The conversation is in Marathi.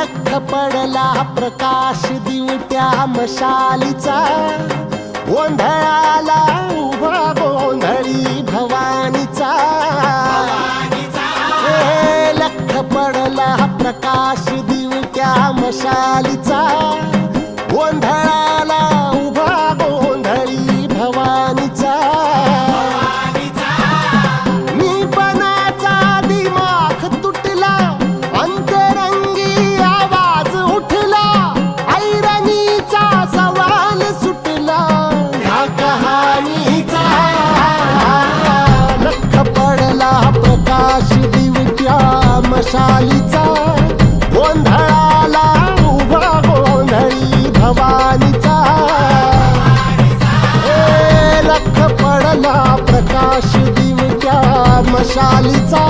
लख पडला प्रकाश दिवट्या मशालीचा, गोंधळाला उभा गोंधळी भवानीचा. लख पडला प्रकाश दिवट्या मशालीचा, गोंधळाला उभा गोंधळी भवानीचा. मी पणाचा दिमाख तुटला, अंतरंगी आवाज उठला, ऐरणीचा सवाल सुटला ह्या कहाणीचा. लख पडला प्रकाश दिवट्या मशालीचा, गोंधळाला उभा गोंधळी भवानीचा. लख पडला प्रकाश दिवट्या मशालीचा,